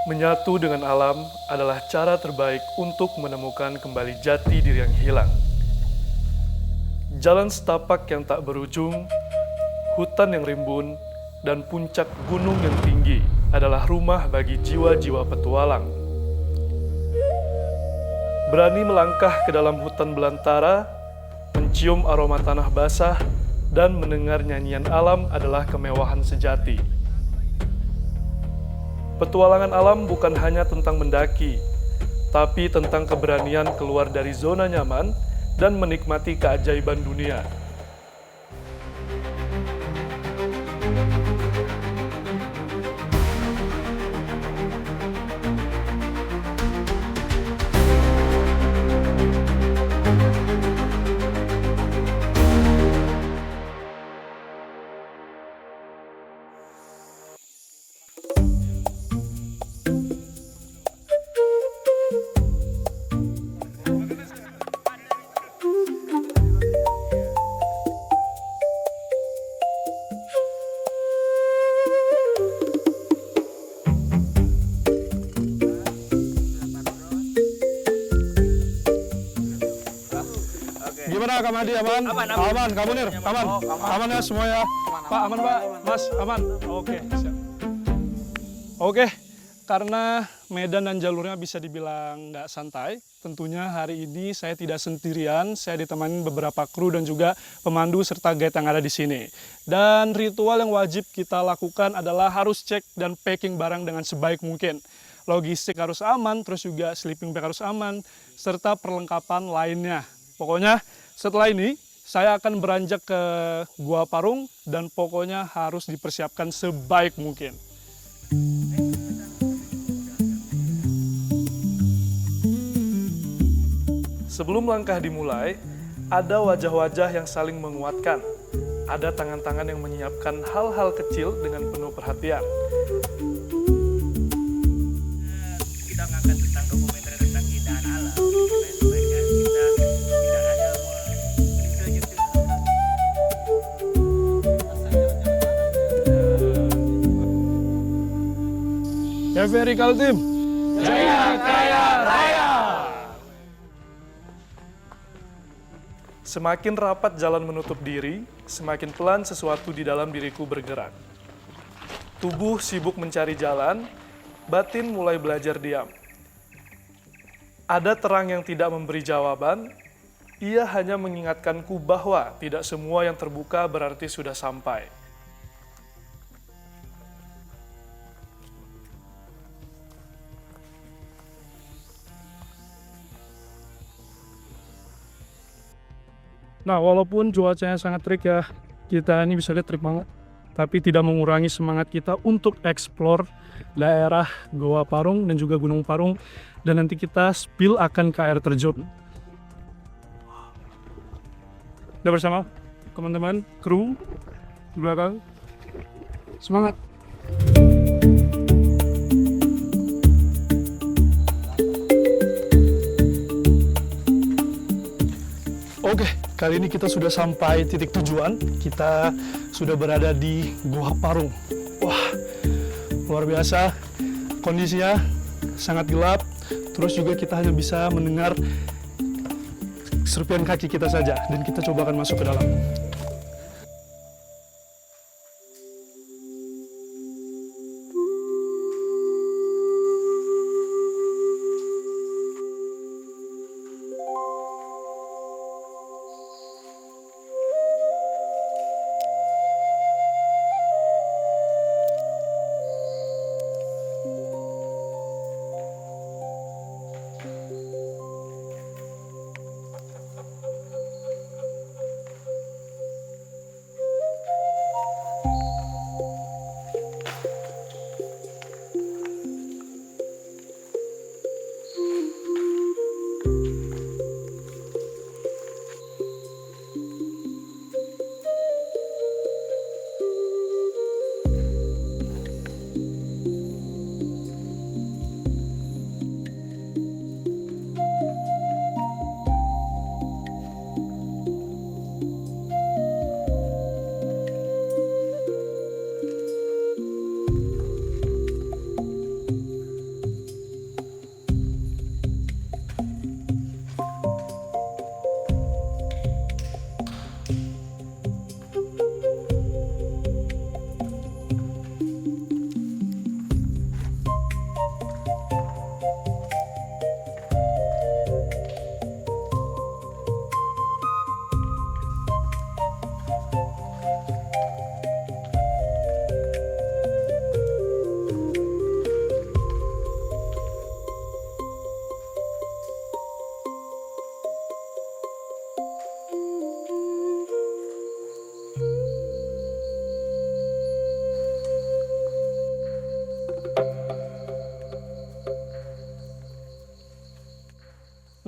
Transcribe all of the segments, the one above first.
Menyatu dengan alam adalah cara terbaik untuk menemukan kembali jati diri yang hilang. Jalan setapak yang tak berujung, hutan yang rimbun, dan puncak gunung yang tinggi adalah rumah bagi jiwa-jiwa petualang. Berani melangkah ke dalam hutan belantara, mencium aroma tanah basah, dan mendengar nyanyian alam adalah kemewahan sejati. Petualangan alam bukan hanya tentang mendaki, tapi tentang keberanian keluar dari zona nyaman dan menikmati keajaiban dunia. Gimana Kak Madi, aman? Aman, Kak Munir, aman? Aman ya semua ya? Pak, aman Pak? Mas, aman? Oke, siap. Oke, karena medan dan jalurnya bisa dibilang nggak santai, tentunya hari ini saya tidak sendirian, saya ditemani beberapa kru dan juga pemandu serta guide yang ada di sini. Dan ritual yang wajib kita lakukan adalah harus cek dan packing barang dengan sebaik mungkin. Logistik harus aman, terus juga sleeping bag harus aman, serta perlengkapan lainnya. Pokoknya setelah ini saya akan beranjak ke Gua Parung dan pokoknya harus dipersiapkan sebaik mungkin. Sebelum langkah dimulai, ada wajah-wajah yang saling menguatkan. Ada tangan-tangan yang menyiapkan hal-hal kecil dengan penuh perhatian. Kita ngangkat tentang dokumenter tentang keindahan alam, sebaiknya kita tidak hanya Kaveri Kaltim, Jaya Kaya Raya. Semakin rapat jalan menutup diri, semakin pelan sesuatu di dalam diriku bergerak. Tubuh sibuk mencari jalan, batin mulai belajar diam. Ada terang yang tidak memberi jawaban, ia hanya mengingatkanku bahwa tidak semua yang terbuka berarti sudah sampai. Nah, walaupun cuacanya sangat terik ya, kita ini bisa lihat terik banget. Tapi tidak mengurangi semangat kita untuk eksplor daerah Goa Parung dan juga Gunung Parung. Dan nanti kita spill akan ke air terjun. Udah bersama teman-teman, kru di belakang. Semangat! Oke, kali ini kita sudah sampai titik tujuan. Kita sudah berada di Gua Parung. Wah, luar biasa. Kondisinya sangat gelap. Terus juga kita hanya bisa mendengar serpihan kaki kita saja. Dan kita coba akan masuk ke dalam.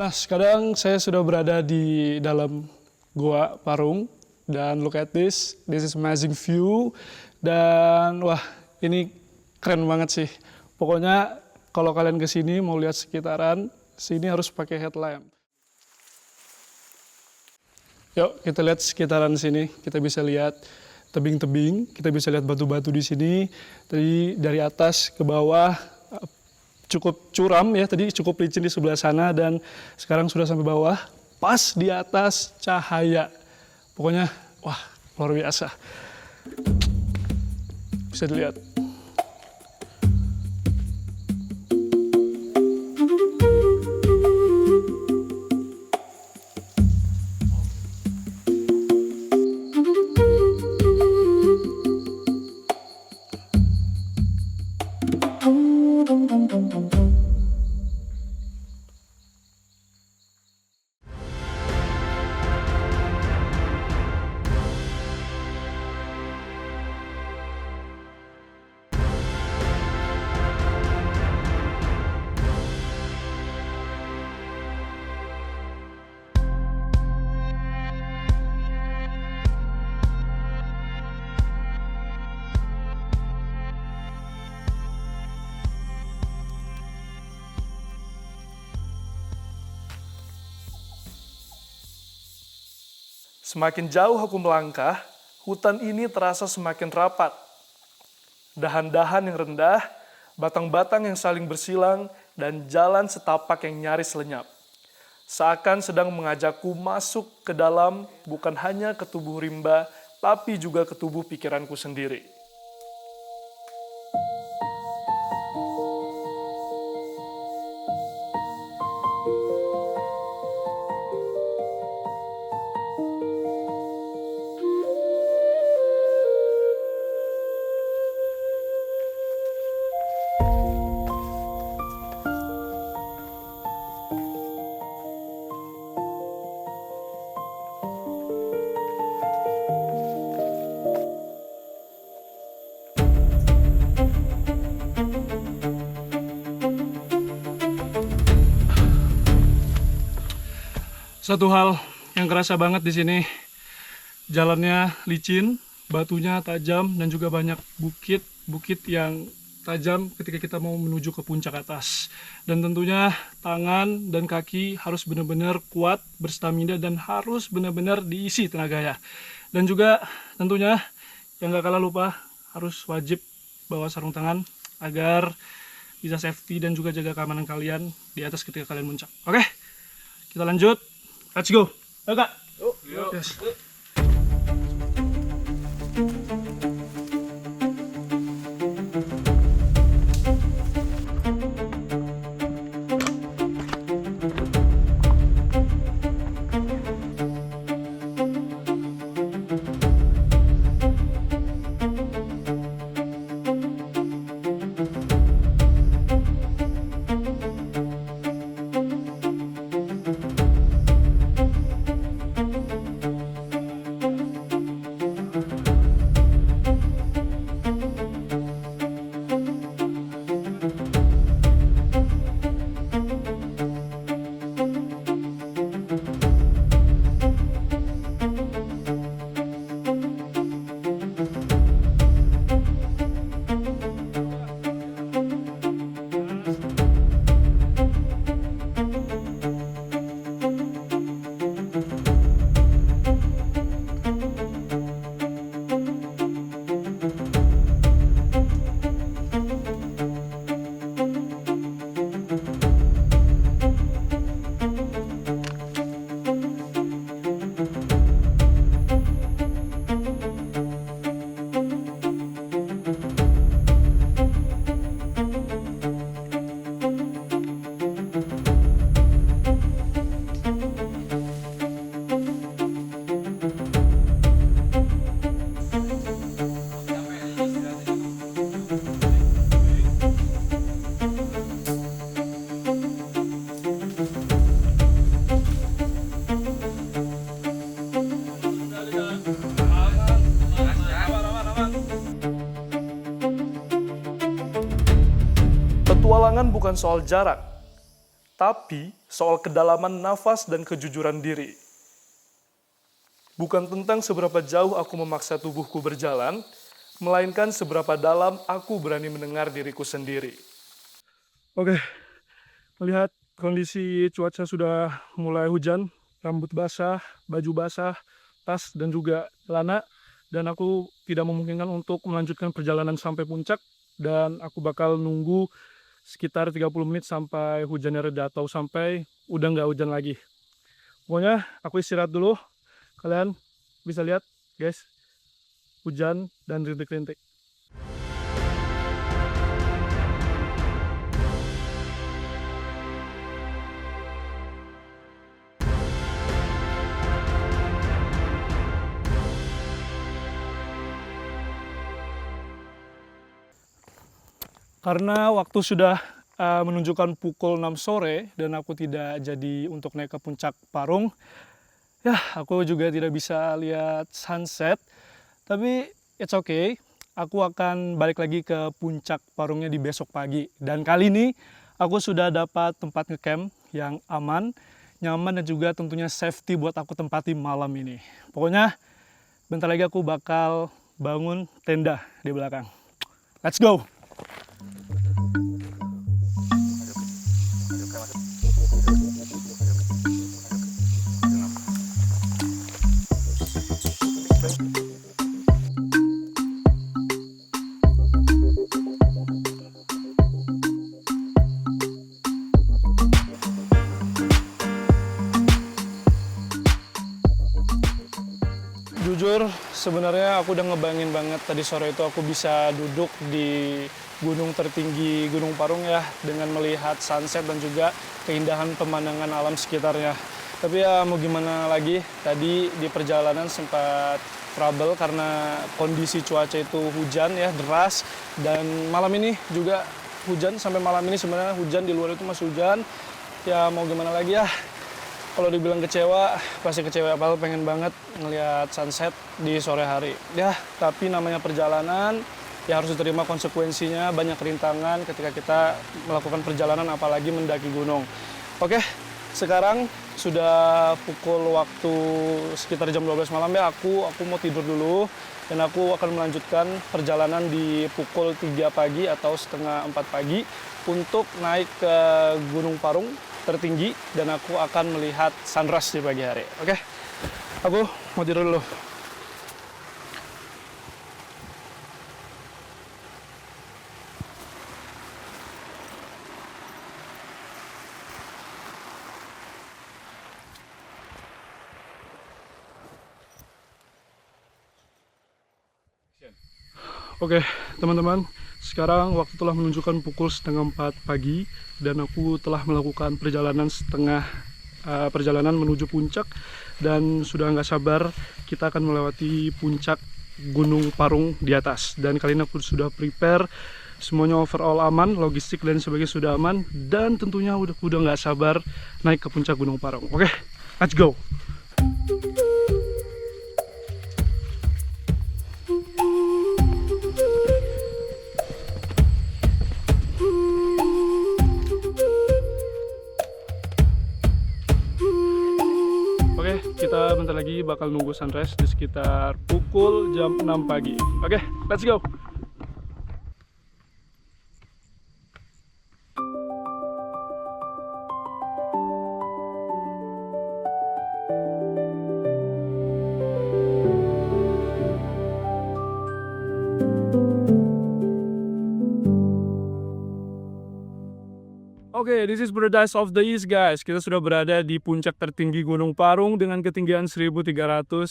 Nah, sekarang saya sudah berada di dalam Goa Parung dan look at this is amazing view dan wah ini keren banget sih. Pokoknya kalau kalian ke sini mau lihat sekitaran, sini harus pakai headlamp. Yuk kita lihat sekitaran sini, kita bisa lihat tebing-tebing, kita bisa lihat batu-batu di sini. Tadi dari atas ke bawah cukup curam ya, tadi cukup licin di sebelah sana dan sekarang sudah sampai bawah, pas di atas cahaya. Pokoknya wah luar biasa. Bisa dilihat. Semakin jauh aku melangkah, hutan ini terasa semakin rapat. Dahan-dahan yang rendah, batang-batang yang saling bersilang, dan jalan setapak yang nyaris lenyap. Seakan sedang mengajakku masuk ke dalam bukan hanya ke tubuh rimba, tapi juga ke tubuh pikiranku sendiri. Satu hal yang kerasa banget di sini, jalannya licin, batunya tajam, dan juga banyak bukit yang tajam ketika kita mau menuju ke puncak atas. Dan tentunya tangan dan kaki harus benar-benar kuat, berstamina, dan harus benar-benar diisi tenaganya. Dan juga tentunya yang gak kalah lupa, harus wajib bawa sarung tangan agar bisa safety dan juga jaga keamanan kalian di atas ketika kalian muncak. Oke, kita lanjut. Let's go. Ayo Kak. Yuk. Yes. Petualangan bukan soal jarak, tapi soal kedalaman nafas dan kejujuran diri. Bukan tentang seberapa jauh aku memaksa tubuhku berjalan, melainkan seberapa dalam aku berani mendengar diriku sendiri. Oke, melihat kondisi cuaca sudah mulai hujan, rambut basah, baju basah, tas dan juga celana, dan aku tidak memungkinkan untuk melanjutkan perjalanan sampai puncak, dan aku bakal nunggu sekitar 30 menit sampai hujannya reda atau sampai udah nggak hujan lagi. Pokoknya aku istirahat dulu. Kalian bisa lihat guys, hujan dan rintik-rintik. Karena waktu sudah menunjukkan pukul 6 sore dan aku tidak jadi untuk naik ke puncak Parung, ya aku juga tidak bisa lihat sunset, tapi it's okay. Aku akan balik lagi ke puncak Parungnya di besok pagi. Dan kali ini aku sudah dapat tempat ngecamp yang aman, nyaman, dan juga tentunya safety buat aku tempati malam ini. Pokoknya bentar lagi aku bakal bangun tenda di belakang. Let's go! Jujur, sebenarnya aku udah ngebayangin banget tadi sore itu aku bisa duduk di gunung tertinggi Gunung Parung ya, dengan melihat sunset dan juga keindahan pemandangan alam sekitarnya. Tapi ya mau gimana lagi, tadi di perjalanan sempat trouble karena kondisi cuaca itu hujan ya, deras, dan malam ini juga hujan. Sampai malam ini sebenarnya hujan, di luar itu masih hujan. Ya mau gimana lagi ya. Kalau dibilang kecewa, pasti kecewa, apalagi pengen banget ngelihat sunset di sore hari. Ya, tapi namanya perjalanan, ya harus diterima konsekuensinya, banyak rintangan ketika kita melakukan perjalanan, apalagi mendaki gunung. Oke, sekarang sudah pukul waktu sekitar jam 12 malam ya, aku mau tidur dulu, dan aku akan melanjutkan perjalanan di pukul 3 pagi atau setengah 4 pagi untuk naik ke Gunung Parung tertinggi, dan aku akan melihat sunrise di pagi hari. Oke, aku mau tidur dulu. Oke, teman-teman, sekarang waktu telah menunjukkan pukul setengah 4 pagi dan aku telah melakukan perjalanan menuju puncak, dan sudah nggak sabar kita akan melewati puncak Gunung Parung di atas. Dan kali ini aku sudah prepare semuanya, overall aman, logistik dan sebagainya sudah aman, dan tentunya udah nggak sabar naik ke puncak Gunung Parung. Oke, let's go. Kita bentar lagi bakal nunggu sunrise di sekitar pukul jam 6 pagi. Oke, let's go! Oke, this is Paradise of the East guys. Kita sudah berada di puncak tertinggi Gunung Parung dengan ketinggian 1390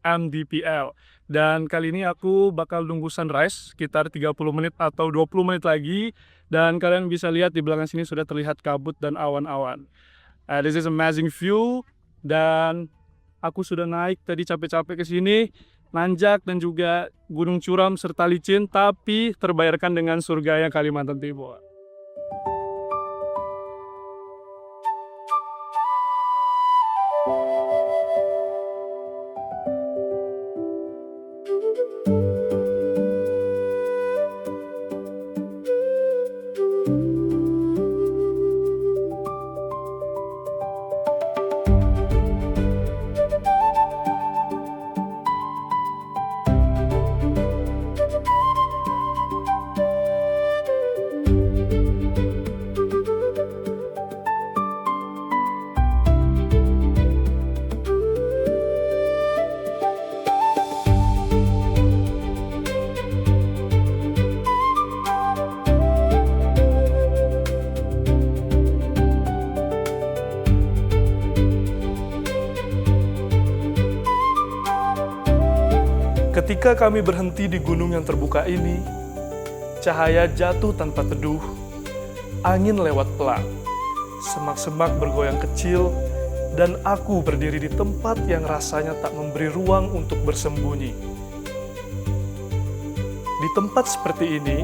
mdpl. Dan kali ini aku bakal nunggu sunrise sekitar 30 menit atau 20 menit lagi. Dan kalian bisa lihat di belakang sini sudah terlihat kabut dan awan-awan. This is amazing view. Dan aku sudah naik tadi capek-capek ke sini, nanjak dan juga gunung curam serta licin, tapi terbayarkan dengan surga yang Kalimantan Timur. Ketika kami berhenti di gunung yang terbuka ini, cahaya jatuh tanpa teduh, angin lewat pelan, semak-semak bergoyang kecil, dan aku berdiri di tempat yang rasanya tak memberi ruang untuk bersembunyi. Di tempat seperti ini,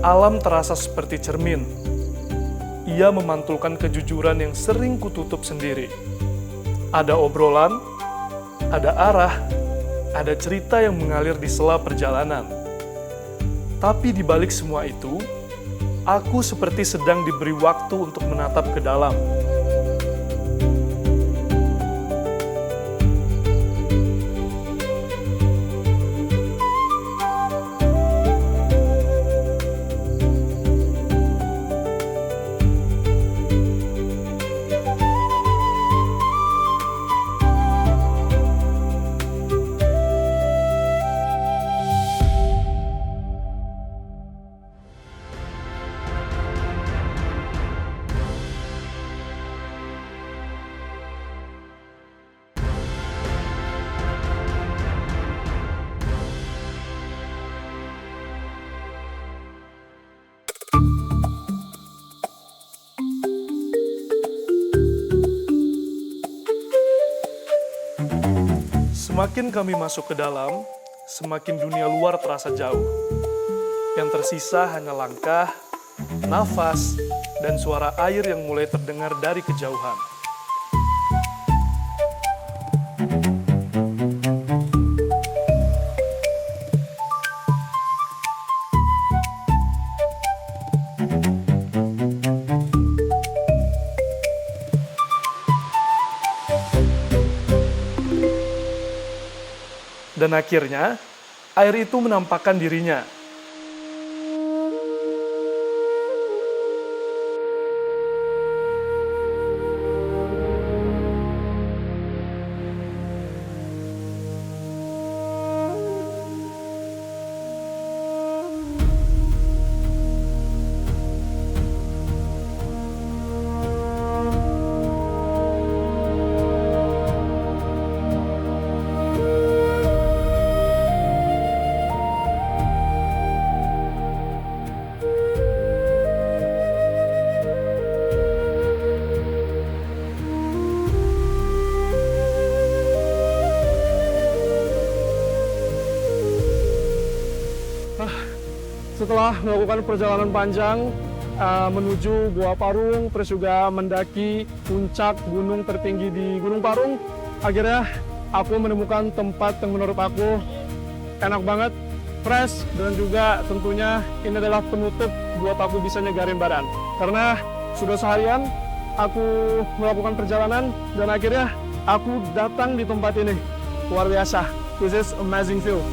alam terasa seperti cermin. Ia memantulkan kejujuran yang sering kututup sendiri. Ada obrolan, ada arah, ada cerita yang mengalir di sela perjalanan. Tapi di balik semua itu, aku seperti sedang diberi waktu untuk menatap ke dalam. Semakin kami masuk ke dalam, semakin dunia luar terasa jauh. Yang tersisa hanya langkah, nafas, dan suara air yang mulai terdengar dari kejauhan. Dan akhirnya, air itu menampakkan dirinya. Setelah melakukan perjalanan panjang menuju Gua Parung, terus juga mendaki puncak gunung tertinggi di Gunung Parung, akhirnya aku menemukan tempat yang menurut aku enak banget, fresh, dan juga tentunya ini adalah penutup buat aku bisa nyegarin badan. Karena sudah seharian aku melakukan perjalanan dan akhirnya aku datang di tempat ini. Luar biasa. This is amazing view.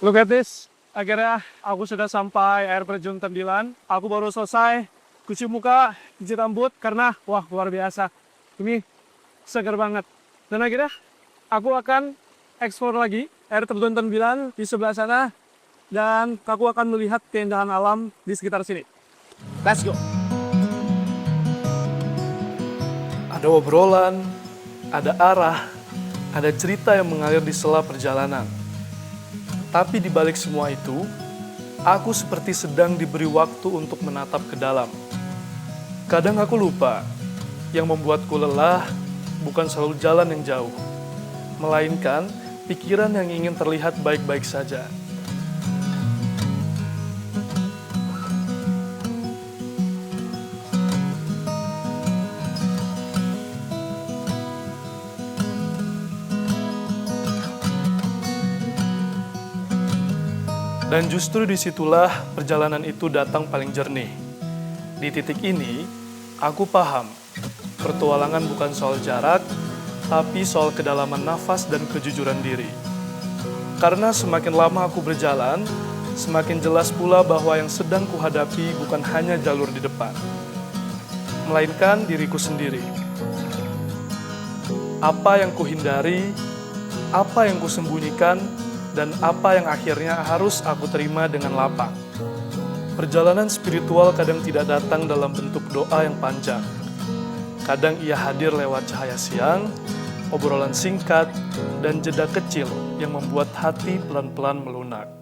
Look at this, akhirnya aku sudah sampai air terjun Tembilan. Aku baru selesai cuci muka, cuci rambut, karena wah luar biasa. Ini segar banget. Dan akhirnya aku akan explore lagi air terjun Tembilan di sebelah sana. Dan aku akan melihat keindahan alam di sekitar sini. Let's go! Ada obrolan, ada arah, ada cerita yang mengalir di sela perjalanan. Tapi di balik semua itu, aku seperti sedang diberi waktu untuk menatap ke dalam. Kadang aku lupa, yang membuatku lelah bukan selalu jalan yang jauh, melainkan pikiran yang ingin terlihat baik-baik saja. Dan justru disitulah perjalanan itu datang paling jernih. Di titik ini, aku paham, pertualangan bukan soal jarak, tapi soal kedalaman nafas dan kejujuran diri. Karena semakin lama aku berjalan, semakin jelas pula bahwa yang sedang kuhadapi bukan hanya jalur di depan, melainkan diriku sendiri. Apa yang kuhindari, apa yang kusembunyikan, dan apa yang akhirnya harus aku terima dengan lapang. Perjalanan spiritual kadang tidak datang dalam bentuk doa yang panjang. Kadang ia hadir lewat cahaya siang, obrolan singkat, dan jeda kecil yang membuat hati pelan-pelan melunak.